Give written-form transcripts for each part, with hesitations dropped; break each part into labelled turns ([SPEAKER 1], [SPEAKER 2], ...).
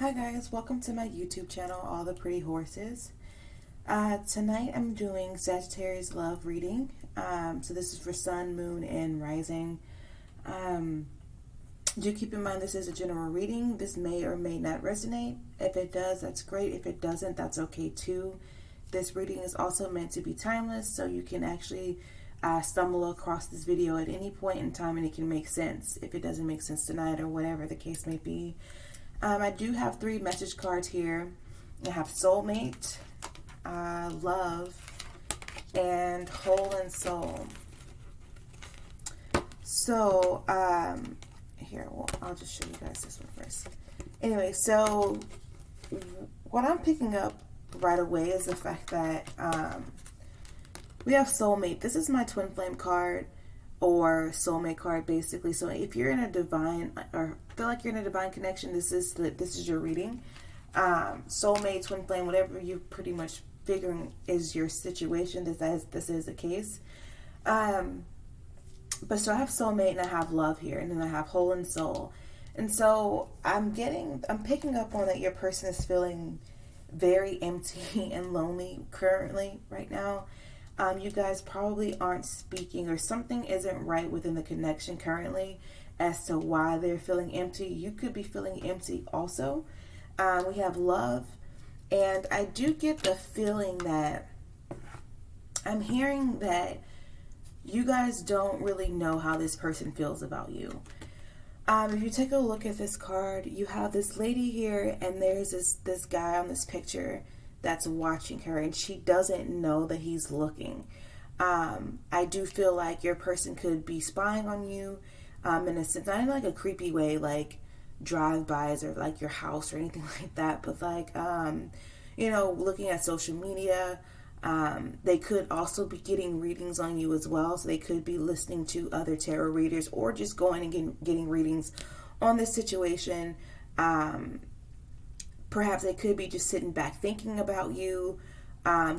[SPEAKER 1] Hi guys, welcome to my YouTube channel, All the Pretty Horses. Tonight I'm doing Sagittarius love reading. So this is for Sun, Moon, and Rising. Do keep in mind this is a general reading. This may or may not resonate. If it does, that's great. If it doesn't, that's okay too. This reading is also meant to be timeless, so you can actually stumble across this video at any point in time and it can make sense if it doesn't make sense tonight or whatever the case may be. I do have 3 message cards here. I have soulmate, love, and whole and soul. So, here, well, I'll just show you guys this one first. Anyway, so what I'm picking up right away is the fact that we have soulmate. This is my twin flame card, or soulmate card, basically. So if you're in a divine, or feel like you're in a divine connection, this is your reading. Soulmate, twin flame, whatever you're pretty much figuring is your situation, this is the case. But so I have soulmate and I have love here, and then I have whole and soul. And so I'm picking up on that your person is feeling very empty and lonely currently right now. You guys probably aren't speaking, or something isn't right within the connection currently as to why they're feeling empty. You could be feeling empty also. We have love, and I do get the feeling that I'm hearing that you guys don't really know how this person feels about you. If you take a look at this card, you have this lady here, and there's this guy on this picture that's watching her, and she doesn't know that he's looking. I do feel like your person could be spying on you, in a sense, not in like a creepy way, like drive-bys or like your house or anything like that, but like, looking at social media. They could also be getting readings on you as well, so they could be listening to other tarot readers, or just going and getting readings on this situation. Perhaps they could be just sitting back thinking about you.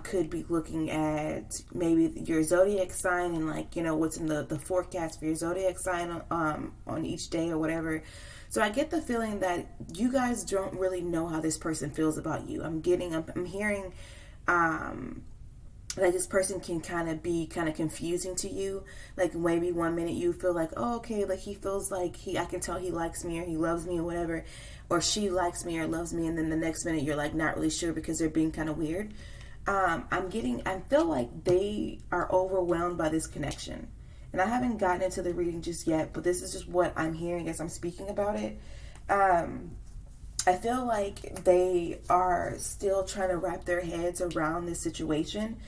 [SPEAKER 1] Could be looking at maybe your zodiac sign and like, what's in the forecast for your zodiac sign on each day or whatever. So I get the feeling that you guys don't really know how this person feels about you. I'm hearing like this person can kind of be confusing to you. Like maybe one minute you feel like, oh, okay, like he feels like I can tell he likes me or he loves me or whatever, or she likes me or loves me, and then the next minute you're like not really sure because they're being kind of weird. I feel like they are overwhelmed by this connection, and I haven't gotten into the reading just yet, but this is just what I'm hearing as I'm speaking about it. I feel like they are still trying to wrap their heads around this situation.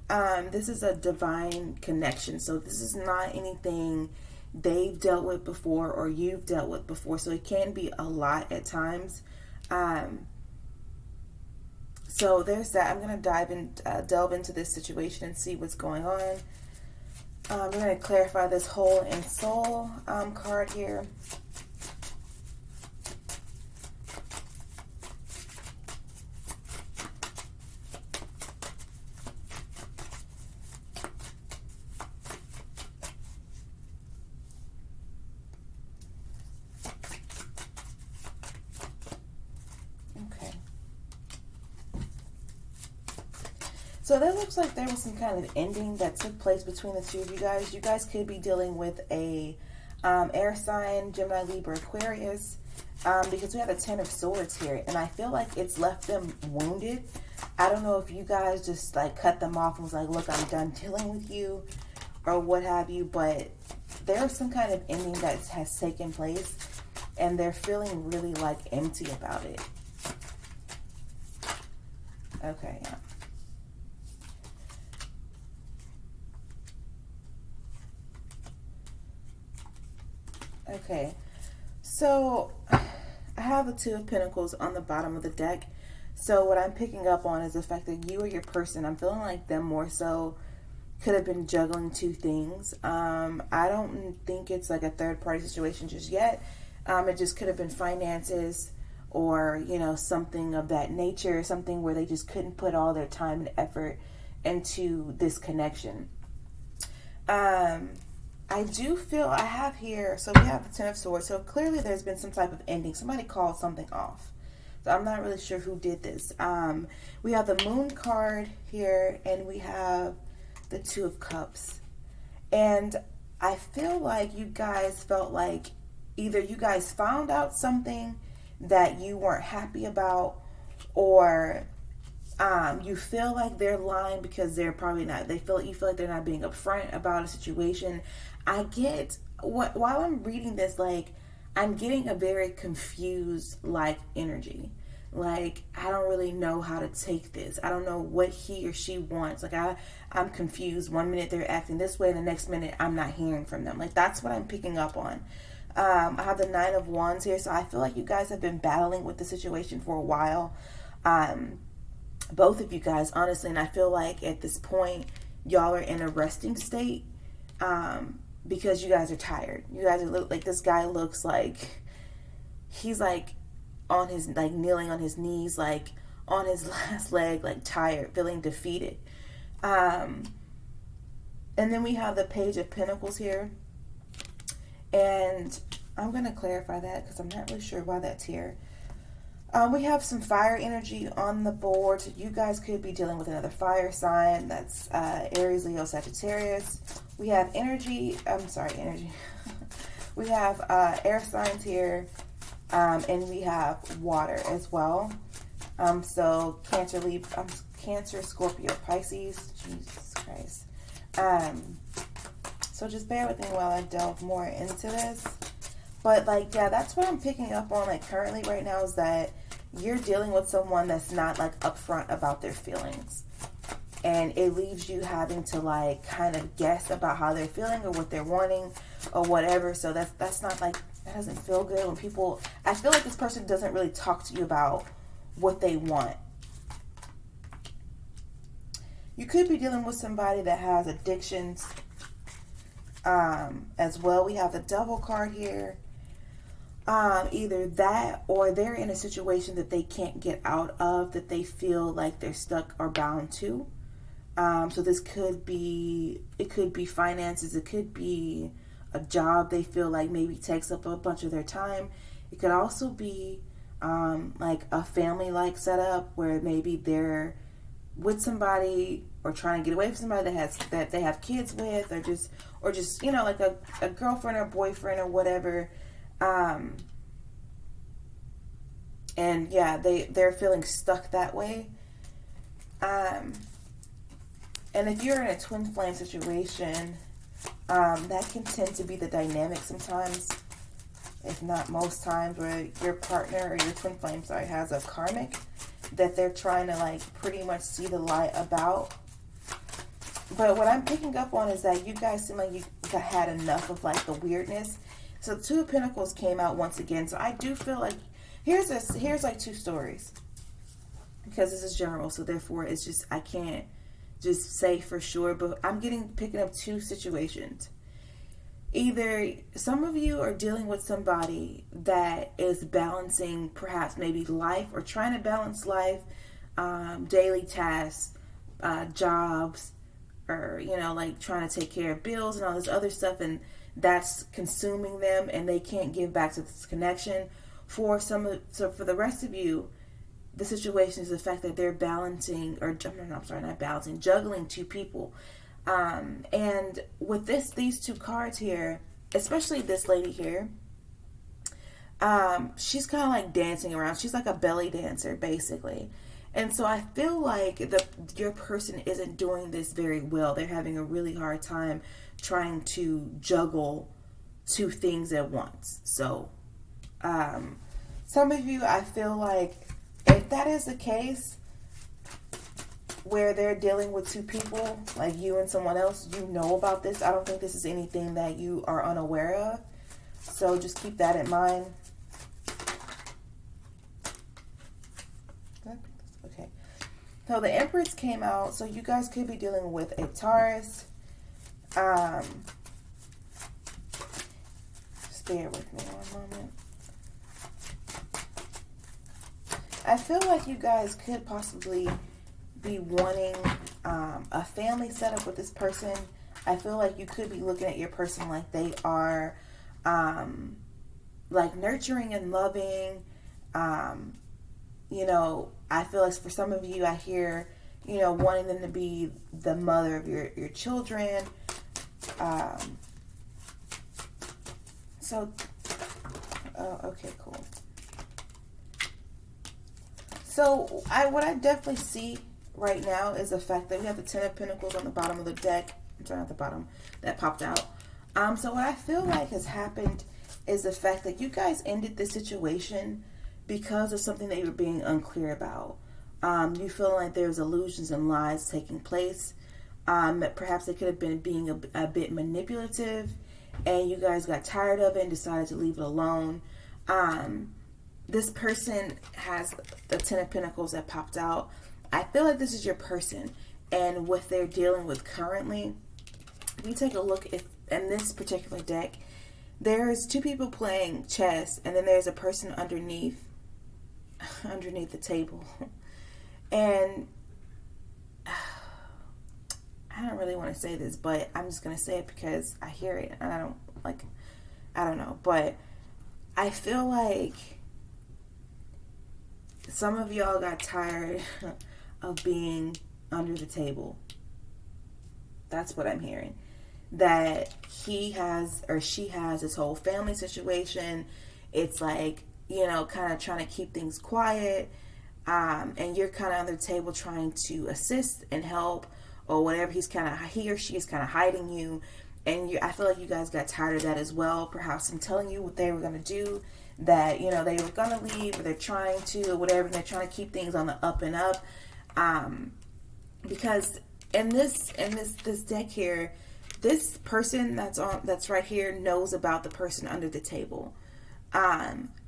[SPEAKER 1] This is a divine connection, so this is not anything they've dealt with before or you've dealt with before, so it can be a lot at times. So there's that. I'm going to delve into this situation and see what's going on. I'm going to clarify this whole and soul card here. So that looks like there was some kind of ending that took place between the two of you guys. You guys could be dealing with a air sign, Gemini, Libra, Aquarius, because we have the 10 of Swords here, and I feel like it's left them wounded. I don't know if you guys just like cut them off and was like, look, I'm done dealing with you, or what have you, but there's some kind of ending that has taken place, and they're feeling really like empty about it. Okay, yeah. Okay, so I have the 2 of Pentacles on the bottom of the deck. So what I'm picking up on is the fact that you or your person, I'm feeling like them more so, could have been juggling 2 things. I don't think it's like a third party situation just yet. It just could have been finances, or, something of that nature, something where they just couldn't put all their time and effort into this connection. I do feel I have here, so we have the 10 of Swords, so clearly there's been some type of ending. Somebody called something off. So I'm not really sure who did this. We have the Moon card here, and we have the Two of Cups. And I feel like you guys felt like either you guys found out something that you weren't happy about, or you feel like they're lying because they're probably not. You feel like they're not being upfront about a situation. I get while I'm reading this, like, I'm getting a very confused like energy. Like, I don't really know how to take this. I don't know what he or she wants. Like, I'm confused. One minute they're acting this way, and the next minute I'm not hearing from them. Like, that's what I'm picking up on. I have the Nine of Wands here, so I feel like you guys have been battling with the situation for a while. Both of you guys, honestly, and I feel like at this point, y'all are in a resting state, because you guys are tired. You guys are like, this guy looks like he's like on his, like, kneeling on his knees, like on his last leg, like tired, feeling defeated. And then we have the Page of Pentacles here, and I'm going to clarify that because I'm not really sure why that's here. We have some fire energy on the board. So you guys could be dealing with another fire sign. That's Aries, Leo, Sagittarius. We have energy. We have air signs here, and we have water as well. So Cancer, Scorpio, Pisces. Jesus Christ. So just bear with me while I delve more into this. But, like, yeah, that's what I'm picking up on, like, currently right now, is that you're dealing with someone that's not, like, upfront about their feelings. And it leaves you having to, like, kind of guess about how they're feeling or what they're wanting or whatever. So that's not, like, that doesn't feel good when people, I feel like this person doesn't really talk to you about what they want. You could be dealing with somebody that has addictions as well. We have the Devil card here. Either that, or they're in a situation that they can't get out of, that they feel like they're stuck or bound to. So this could be, it could be finances, it could be a job they feel like maybe takes up a bunch of their time. It could also be like a family-like setup where maybe they're with somebody or trying to get away from somebody that they have kids with, or just you know, like a girlfriend or boyfriend or whatever. And yeah, they're feeling stuck that way. And if you're in a twin flame situation, that can tend to be the dynamic sometimes, if not most times, where your partner or your twin flame, has a karmic that they're trying to, like, pretty much see the light about. But what I'm picking up on is that you guys seem like you had enough of, like, the weirdness. So Two of Pentacles came out once again. So I do feel like here's like two stories, because this is general. So therefore, it's just, I can't just say for sure. But I'm picking up two situations. Either some of you are dealing with somebody that is balancing perhaps maybe life, or trying to balance life, daily tasks, jobs, or, you know, like trying to take care of bills and all this other stuff, and that's consuming them, and they can't give back to this connection. So for the rest of you, the situation is the fact that they're juggling two people. And with these two cards here, especially this lady here, she's kind of like dancing around. She's like a belly dancer, basically. And so I feel like your person isn't doing this very well. They're having a really hard time trying to juggle two things at once. So some of you, I feel like if that is the case, where they're dealing with two people, like you and someone else, you know about this. I don't think this is anything that you are unaware of. So just keep that in mind. Okay. So the Empress came out. So you guys could be dealing with a Taurus. Just bear with me one moment. I feel like you guys could possibly be wanting a family setup with this person. I feel like you could be looking at your person like they are like nurturing and loving, I feel like for some of you, I hear, wanting them to be the mother of your children. Okay, cool. So what I definitely see right now is the fact that we have the Ten of Pentacles on the bottom of the deck. I'm sorry, not the bottom. That popped out. So what I feel like has happened is the fact that you guys ended this situation because of something that you were being unclear about. You feel like there's illusions and lies taking place. Perhaps they could have been being a bit manipulative, and you guys got tired of it and decided to leave it alone. This person has the Ten of Pentacles that popped out. I feel like this is your person, and what they're dealing with currently. If you take a look in this particular deck, there's two people playing chess, and then there's a person underneath the table. And I don't really want to say this, but I'm just going to say it because I hear it, and I don't know, but I feel like some of y'all got tired of being under the table. That's what I'm hearing. That he has or she has this whole family situation. It's like, kind of trying to keep things quiet. And you're kind of under the table trying to assist and help or whatever. He or she is kind of hiding you. And I feel like you guys got tired of that as well. Perhaps I'm telling you what they were going to do, that, they were going to leave, or they're trying to, or whatever. And they're trying to keep things on the up and up. Because in this deck here, this person that's right here knows about the person under the table.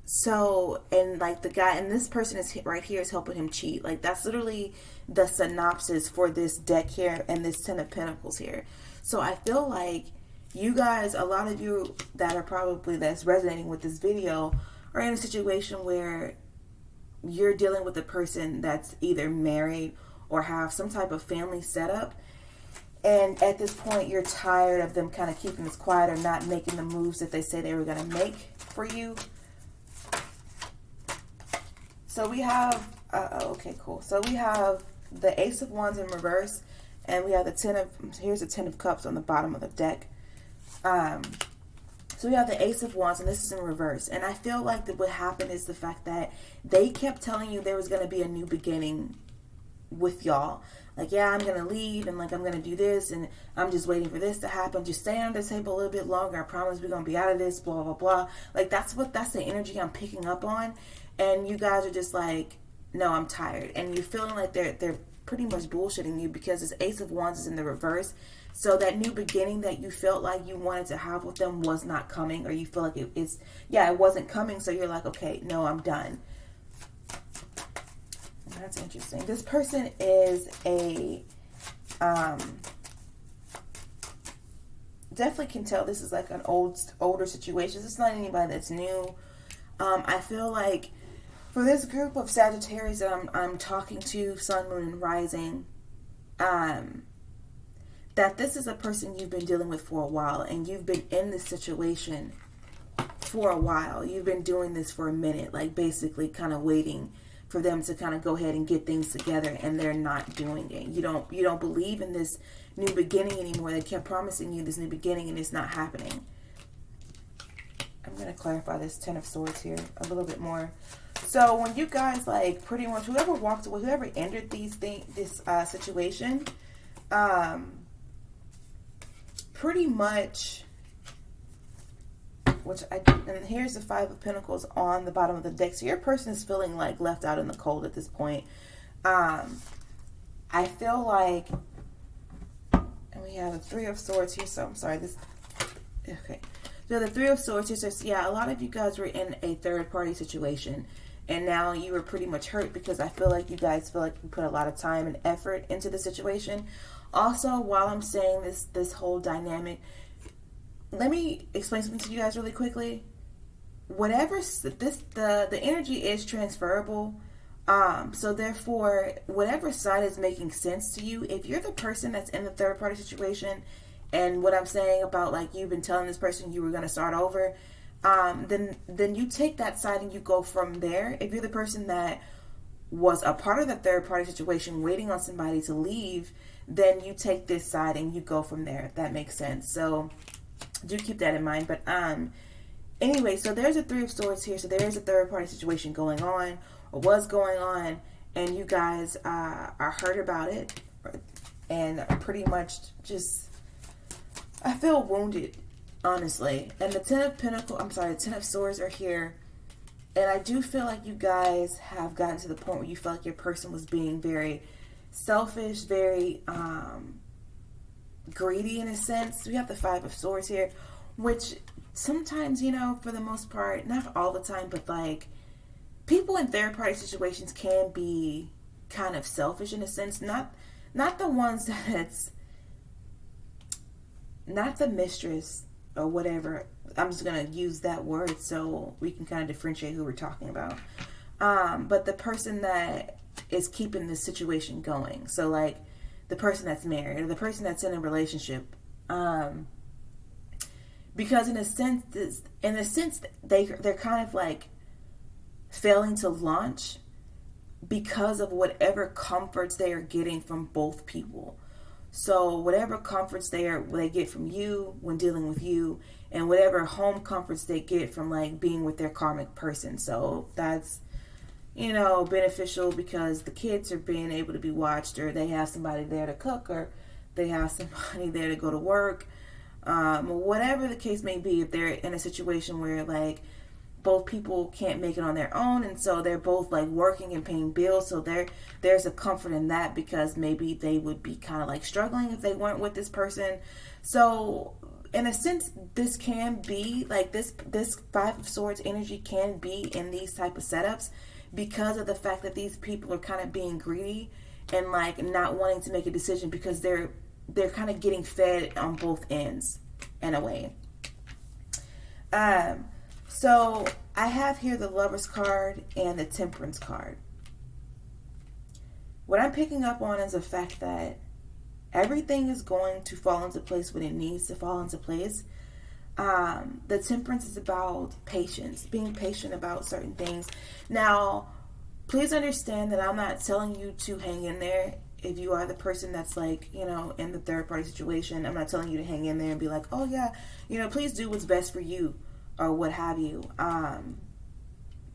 [SPEAKER 1] So, and like the guy, and this person is right here is helping him cheat. Like, that's literally the synopsis for this deck here and this Ten of Pentacles here. So I feel like you guys, a lot of you that's resonating with this video, are in a situation where you're dealing with a person that's either married or have some type of family setup. And at this point, you're tired of them kind of keeping this quiet or not making the moves that they say they were going to make for you. So we have, okay, cool. So we have the Ace of Wands in reverse, and we have here's the Ten of Cups on the bottom of the deck. So we have the Ace of Wands, and this is in reverse. And I feel like that what happened is the fact that they kept telling you there was going to be a new beginning with y'all. Like, yeah, I'm going to leave, and like, I'm going to do this, and I'm just waiting for this to happen. Just stay on this table a little bit longer. I promise we're going to be out of this, blah, blah, blah. Like, that's the energy I'm picking up on. And you guys are just like, no, I'm tired. And you're feeling like they're pretty much bullshitting you because this Ace of Wands is in the reverse. So that new beginning that you felt like you wanted to have with them was not coming, or you feel like it wasn't coming. So you're like, okay, no, I'm done. That's interesting. This person is definitely can tell this is like an older situation. It's not anybody that's new. I feel like for this group of Sagittarius that I'm talking to, Sun, Moon, and Rising, that this is a person you've been dealing with for a while, and you've been in this situation for a while. You've been doing this for a minute, like basically kind of waiting for them to kind of go ahead and get things together, and they're not doing it. You don't believe in this new beginning anymore. They kept promising you this new beginning, and it's not happening. I'm going to clarify this Ten of Swords here a little bit more. So when you guys, like, pretty much whoever walked away, whoever entered this situation, pretty much, and here's the Five of Pentacles on the bottom of the deck. So your person is feeling like left out in the cold at this point. I feel like, and we have the Three of Swords here. So I'm sorry, okay. So the Three of Swords here says, yeah, a lot of you guys were in a third party situation, and now you were pretty much hurt because I feel like you guys feel like you put a lot of time and effort into the situation. Also, while I'm saying this whole dynamic, let me explain something to you guys really quickly. The energy is transferable. So therefore, whatever side is making sense to you, if you're the person that's in the third party situation, and what I'm saying about, like, you've been telling this person you were going to start over, then you take that side and you go from there. If you're the person that was a part of the third party situation, waiting on somebody to leave, then you take this side and you go from there, if that makes sense. So do keep that in mind. But anyway, so there's a Three of Swords here. So there's a third party situation going on, or was going on, and you guys are hurt about it, and pretty much just, I feel wounded, honestly. And the Ten of Swords are here. And I do feel like you guys have gotten to the point where you felt like your person was being very selfish, very greedy in a sense. We have the Five of Swords here, which sometimes, you know, for the most part, not all the time, but like, people in third party situations can be kind of selfish in a sense. Not the ones that's not the mistress or whatever. I'm just going to use that word so we can kind of differentiate who we're talking about. But the person that is keeping this situation going. So like the person that's married or the person that's in a relationship. Because in a sense, they're kind of like failing to launch because of whatever comforts they are getting from both people. So whatever comforts they get from you when dealing with you, and whatever home comforts they get from like being with their karmic person. So that's, you know, beneficial because the kids are being able to be watched, or they have somebody there to cook, or they have somebody there to go to work. Whatever the case may be, if they're in a situation where like both people can't make it on their own, and so they're both like working and paying bills, so there's a comfort in that, because maybe they would be kind of like struggling if they weren't with this person. So in a sense, this can be like this Five of Swords energy can be in these type of setups because of the fact that these people are kind of being greedy and like not wanting to make a decision, because they're kind of getting fed on both ends in a way. So I have here the Lovers card and the Temperance card. What I'm picking up on is the fact that everything is going to fall into place when it needs to fall into place. The Temperance is about patience, being patient about certain things. Now, please understand that I'm not telling you to hang in there. If you are the person that's like, you know, in the third party situation, I'm not telling you to hang in there and be like, oh yeah, you know, please do what's best for you, or what have you.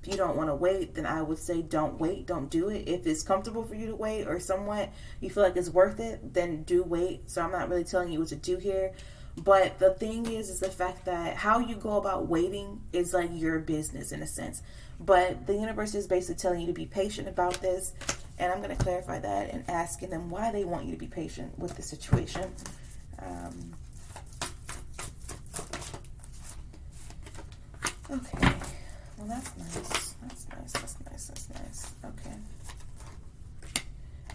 [SPEAKER 1] If you don't want to wait, then I would say don't wait, don't do it. If it's comfortable for you to wait, or somewhat you feel like it's worth it, then do wait. So I'm not really telling you what to do here. But the thing is the fact that how you go about waiting is like your business in a sense. But the universe is basically telling you to be patient about this. And I'm going to clarify that and asking them why they want you to be patient with the situation. Okay. Well, that's nice. That's nice.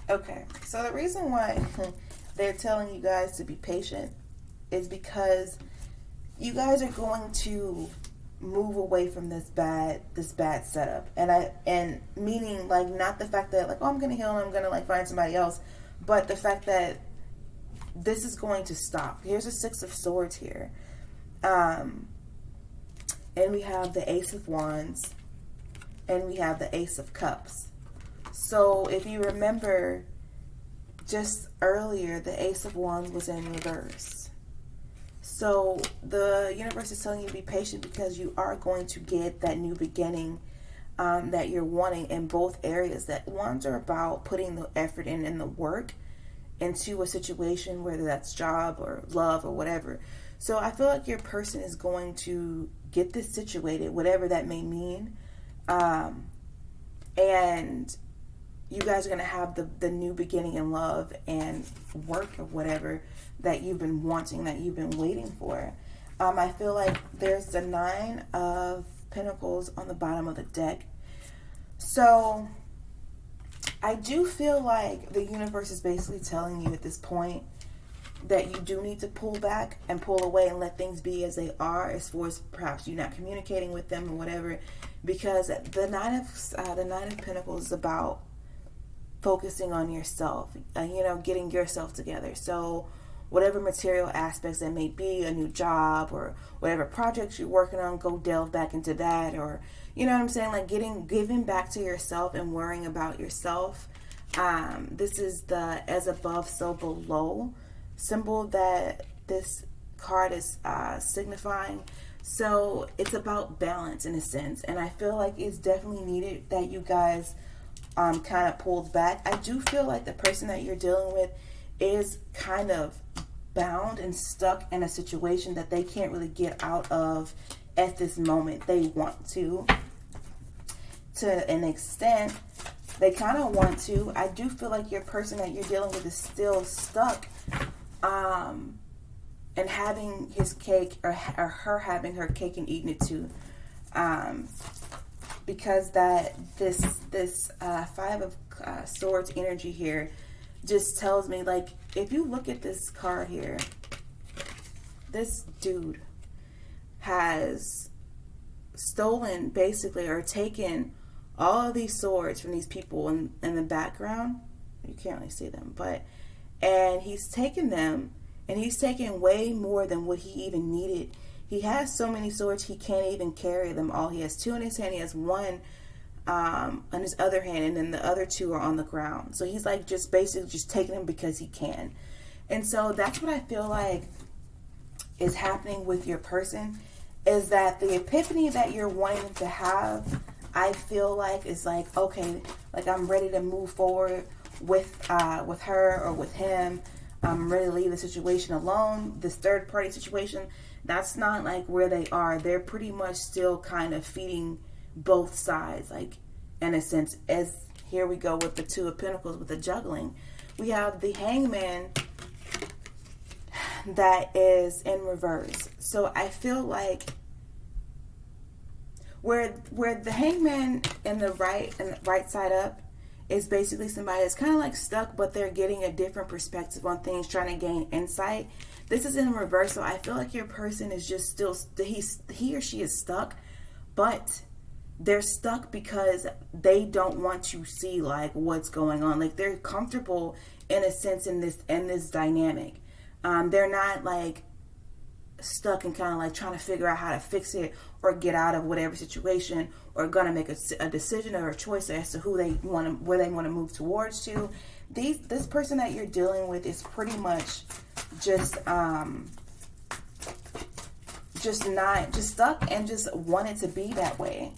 [SPEAKER 1] Okay. So the reason why they're telling you guys to be patient is because you guys are going to move away from this bad setup, and meaning like not the fact that like, oh, I'm gonna heal and I'm gonna like find somebody else, but the fact that this is going to stop. Here's a Six of Swords here, and we have the Ace of Wands, and we have the Ace of Cups. So if you remember just earlier, the Ace of Wands was in reverse. So the universe is telling you to be patient because you are going to get that new beginning that you're wanting in both areas. That wands are about putting the effort in and the work into a situation, whether that's job or love or whatever. So I feel like your person is going to get this situated, whatever that may mean. And you guys are going to have the new beginning in love and work or whatever that you've been wanting, that you've been waiting for. I feel like there's the Nine of Pentacles on the bottom of the deck. So I do feel like the universe is basically telling you at this point that you do need to pull back and pull away and let things be as they are, as far as perhaps you're not communicating with them or whatever, because the Nine of Pentacles is about focusing on yourself, getting yourself together. So whatever material aspects that may be, a new job or whatever projects you're working on, go delve back into that. Or, you know what I'm saying, like giving back to yourself and worrying about yourself. This is the as above, so below symbol that this card is signifying. So it's about balance in a sense, and I feel like it's definitely needed that you guys kind of pulled back. I do feel like the person that you're dealing with is kind of bound and stuck in a situation that they can't really get out of at this moment. They want to an extent. They kind of want to. I do feel like your person that you're dealing with is still stuck and having his cake or her having her cake and eating it too. Because that this Five of Swords energy here just tells me, like, if you look at this card here, this dude has stolen basically or taken all of these swords from these people in the background. You can't really see them, and he's taken them, and he's taken way more than what he even needed. He has so many swords he can't even carry them all. He has two in his hand. He has one on his other hand, and then the other two are on the ground. So he's like just basically just taking them because he can. And so that's what I feel like is happening with your person, is that the epiphany that you're wanting to have, I feel like is like, okay, like I'm ready to move forward with her or with him. I'm ready to leave the situation alone. This third party situation, that's not like where they are. They're pretty much still kind of feeding both sides, like in a sense. As here we go with the Two of Pentacles with the juggling. We have the Hangman that is in reverse. So I feel like where the Hangman in the right side up is basically somebody that's kind of like stuck, but they're getting a different perspective on things, trying to gain insight. This is in reverse, so I feel like your person is just still, he or she is stuck, but they're stuck because they don't want to see like what's going on. Like they're comfortable in a sense in this dynamic. They're not like stuck and kind of like trying to figure out how to fix it or get out of whatever situation, or gonna make a decision or a choice as to where they want to move towards to. This person that you're dealing with is pretty much just stuck and just wanted to be that way.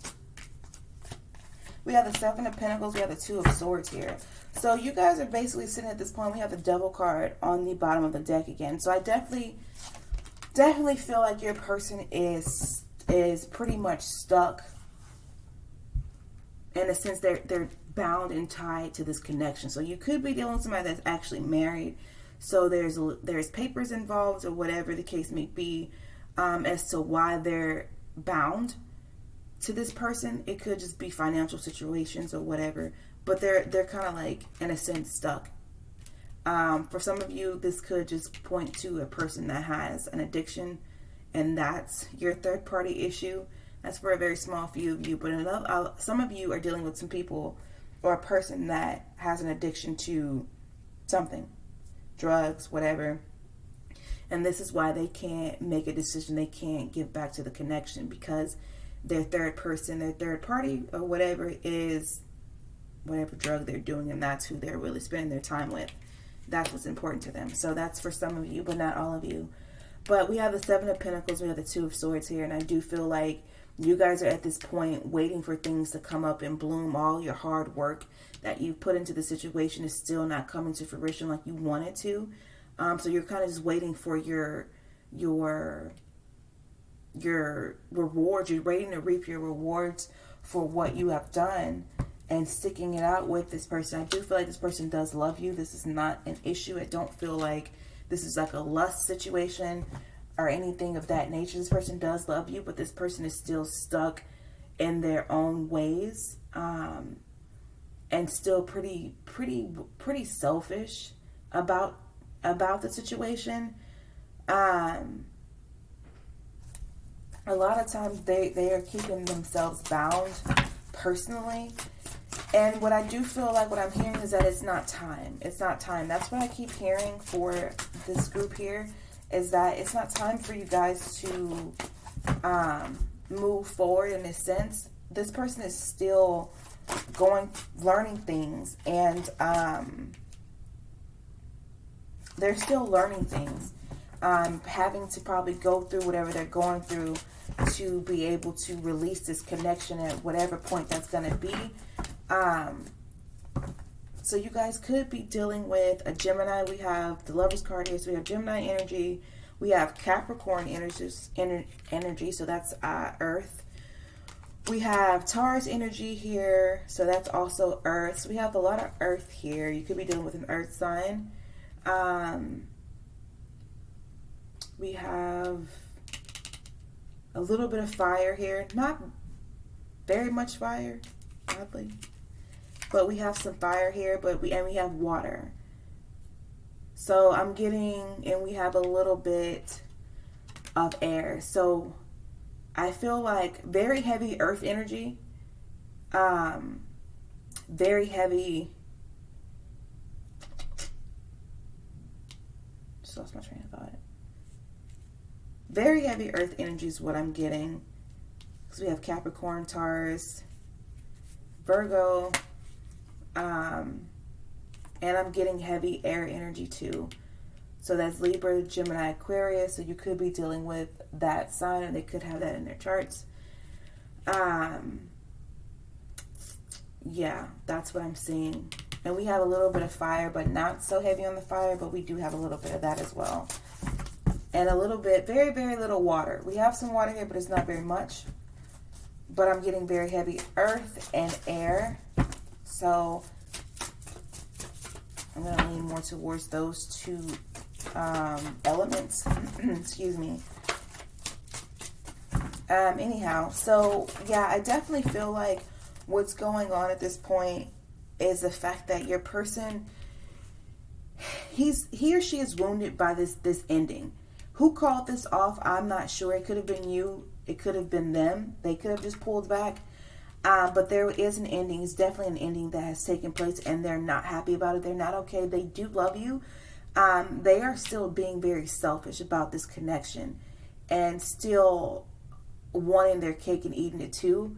[SPEAKER 1] We have the Seven of Pentacles. We have the Two of Swords here. So you guys are basically sitting at this point. We have the Devil card on the bottom of the deck again. So I definitely feel like your person is pretty much stuck. In a sense, they're bound and tied to this connection. So you could be dealing with somebody that's actually married. So there's papers involved or whatever the case may be, as to why they're bound to this person. It could just be financial situations or whatever, but they're kind of like in a sense stuck. For some of you, this could just point to a person that has an addiction, and that's your third party issue. That's for a very small few of you, but some of you are dealing with some people or a person that has an addiction to something, drugs, whatever. And this is why they can't make a decision. They can't give back to the connection because their third person, their third party or whatever is whatever drug they're doing, and that's who they're really spending their time with. That's what's important to them. So that's for some of you, but not all of you. But we have the Seven of Pentacles. We have the Two of Swords here. And I do feel like you guys are at this point waiting for things to come up and bloom. All your hard work that you put into the situation is still not coming to fruition like you wanted to. So you're kind of just waiting for your rewards. You're waiting to reap your rewards for what you have done and sticking it out with this person. I do feel like this person does love you. This is not an issue. I don't feel like this is like a lust situation or anything of that nature. This person does love you, but this person is still stuck in their own ways, and still pretty selfish about the situation. A lot of times they are keeping themselves bound personally. And what I do feel like, what I'm hearing is that it's not time. It's not time. That's what I keep hearing for this group here, is that it's not time for you guys to move forward in a sense. This person is still learning things, and they're still learning things. Having to probably go through whatever they're going through to be able to release this connection at whatever point that's going to be. So you guys could be dealing with a Gemini. We have the Lovers card here, so we have Gemini energy. We have Capricorn energy, so that's Earth. We have Taurus energy here, so that's also Earth. So we have a lot of Earth here. You could be dealing with an Earth sign. We have a little bit of fire here. Not very much fire, oddly. But we have some fire here, and we have water. So I'm getting, and we have a little bit of air. So I feel like very heavy earth energy. Very heavy. Just lost my train of thought. Very heavy earth energy is what I'm getting. Because we have Capricorn, Taurus, Virgo, and I'm getting heavy air energy too. So that's Libra, Gemini, Aquarius. So you could be dealing with that sign, and they could have that in their charts. Yeah, that's what I'm seeing. And we have a little bit of fire, but not so heavy on the fire, but we do have a little bit of that as well. And a little bit, very, very little water. We have some water here, but it's not very much. But I'm getting very heavy earth and air. So I'm going to lean more towards those two elements. Excuse me. Anyhow, so yeah, I definitely feel like what's going on at this point is the fact that your person, he or she is wounded by this ending. Who called this off? I'm not sure. It could have been you. It could have been them. They could have just pulled back. But there is an ending. It's definitely an ending that has taken place, and they're not happy about it. They're not okay. They do love you. They are still being very selfish about this connection and still wanting their cake and eating it too.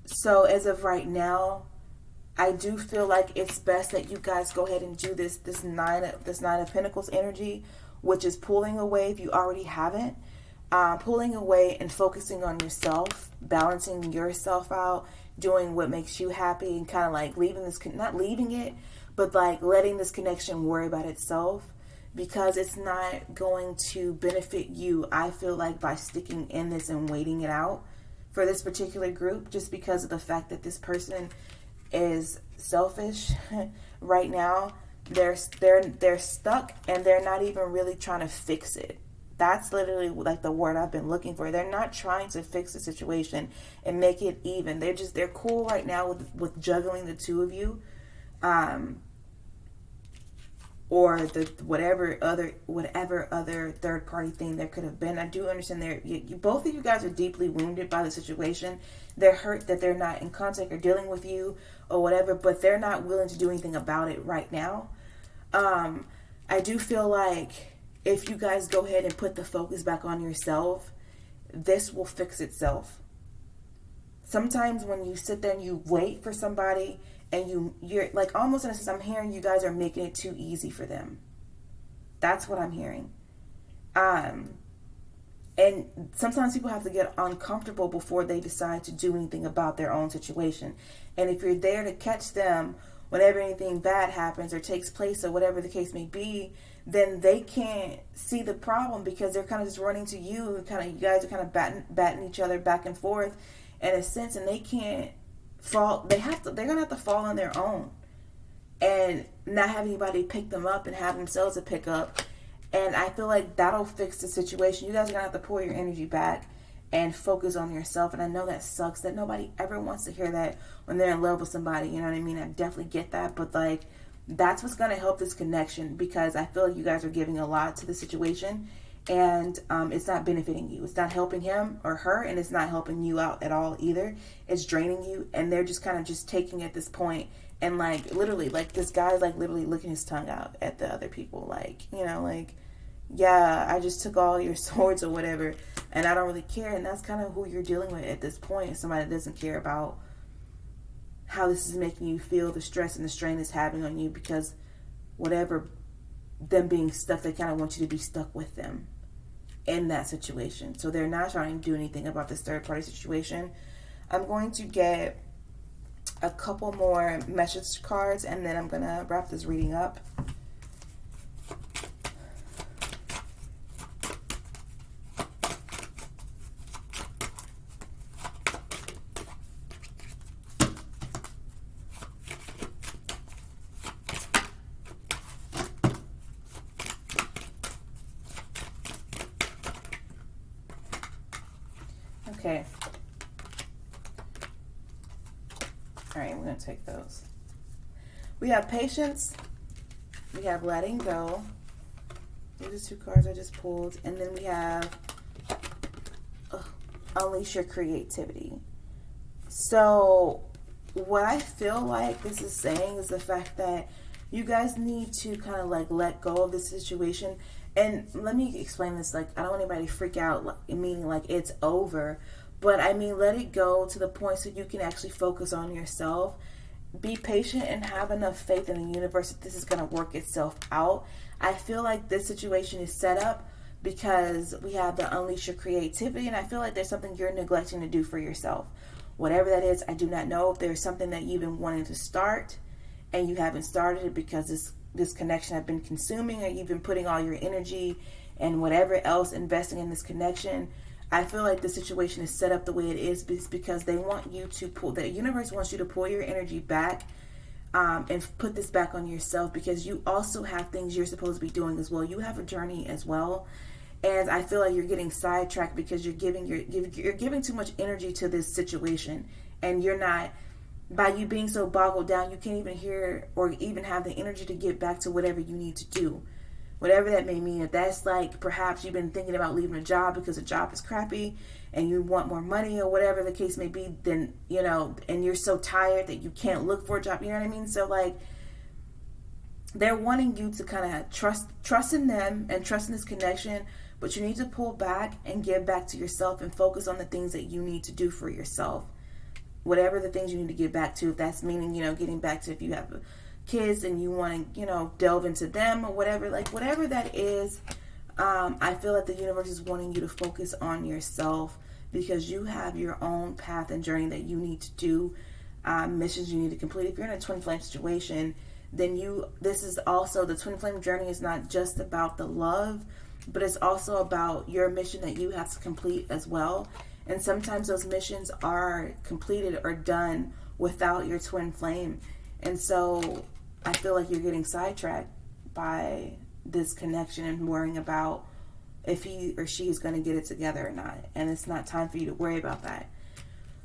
[SPEAKER 1] So as of right now, I do feel like it's best that you guys go ahead and do this nine of Pentacles energy, which is pulling away if you already haven't. Pulling away and focusing on yourself, balancing yourself out, doing what makes you happy, and kind of like leaving this, not leaving it, but like letting this connection worry about itself, because it's not going to benefit you, I feel like, by sticking in this and waiting it out for this particular group, just because of the fact that this person is selfish right now. They're stuck, and they're not even really trying to fix it. That's literally like the word I've been looking for. They're not trying to fix the situation and make it even. They're cool right now with juggling the two of you, or the whatever other third party thing there could have been. I do understand both of you guys are deeply wounded by the situation. They're hurt that they're not in contact or dealing with you or whatever, but they're not willing to do anything about it right now. I do feel like if you guys go ahead and put the focus back on yourself, this will fix itself. Sometimes when you sit there and you wait for somebody, and you're like, almost in a sense, I'm hearing you guys are making it too easy for them. That's what I'm hearing. And sometimes people have to get uncomfortable before they decide to do anything about their own situation. And if you're there to catch them whenever anything bad happens or takes place or whatever the case may be, then they can't see the problem, because they're kind of just running to you. You guys are kind of batting each other back and forth in a sense, and they can't fall. They're gonna have to fall on their own and not have anybody pick them up and have themselves to pick up. And I feel like that'll fix the situation. You guys are gonna have to pull your energy back and focus on yourself. And I know that sucks, that nobody ever wants to hear that when they're in love with somebody, you know what I mean? I definitely get that, but like, that's what's going to help this connection, because I feel like you guys are giving a lot to the situation, and it's not benefiting you. It's not helping him or her, and it's not helping you out at all either. It's draining you, and they're just kind of just taking at this point, and like literally, like this guy's like literally licking his tongue out at the other people, like, you know, like, yeah, I just took all your swords or whatever, and I don't really care. And that's kind of who you're dealing with at this point. Somebody that doesn't care about how this is making you feel, the stress and the strain it's having on you, because whatever them being stuck, they kind of want you to be stuck with them in that situation. So they're not trying to do anything about this third party situation. I'm going to get a couple more message cards, and then I'm going to wrap this reading up. Okay. All right, we're going to take those. We have patience. We have letting go. These are 2 cards I just pulled. And then we have unleash your creativity. So what I feel like this is saying is the fact that you guys need to kind of like let go of the situation. And let me explain this. Like, I don't want anybody to freak out, like, meaning like it's over. But I mean, let it go to the point so you can actually focus on yourself. Be patient and have enough faith in the universe that this is going to work itself out. I feel like this situation is set up because we have the unleash your creativity. And I feel like there's something you're neglecting to do for yourself. Whatever that is, I do not know. If there's something that you've been wanting to start and you haven't started it because this connection has been consuming, or you've been putting all your energy and whatever else investing in this connection. I feel like the situation is set up the way it is because they want you to pull, the universe wants you to pull your energy back and put this back on yourself, because you also have things you're supposed to be doing as well. You have a journey as well. And I feel like you're getting sidetracked because you're giving too much energy to this situation, and you're not, by you being so boggled down, you can't even hear or even have the energy to get back to whatever you need to do. Whatever that may mean. If that's like perhaps you've been thinking about leaving a job because the job is crappy and you want more money or whatever the case may be, then, you know, and you're so tired that you can't look for a job, you know what I mean? So like, they're wanting you to kind of trust in them and trust in this connection, but you need to pull back and give back to yourself and focus on the things that you need to do for yourself. Whatever the things you need to get back to, if that's meaning, you know, getting back to, if you have kids and you want to, you know, delve into them or whatever, like whatever that is, I feel like the universe is wanting you to focus on yourself, because you have your own path and journey that you need to do, missions you need to complete. If you're in a twin flame situation, then this is also, the twin flame journey is not just about the love, but it's also about your mission that you have to complete as well. And sometimes those missions are completed or done without your twin flame. And so I feel like you're getting sidetracked by this connection and worrying about if he or she is going to get it together or not. And it's not time for you to worry about that.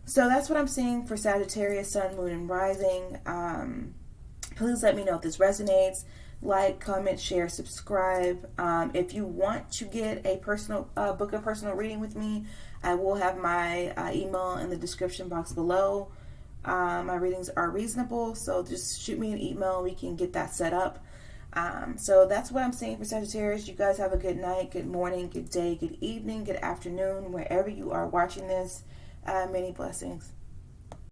[SPEAKER 1] So that's what I'm seeing for Sagittarius, Sun, Moon, and Rising. Please let me know if this resonates. Like, comment, share, subscribe. If you want to get a personal book a personal reading with me, I will have my email in the description box below. My readings are reasonable, so just shoot me an email. We can get that set up. So that's what I'm saying for Sagittarius. You guys have a good night, good morning, good day, good evening, good afternoon, wherever you are watching this. Many blessings.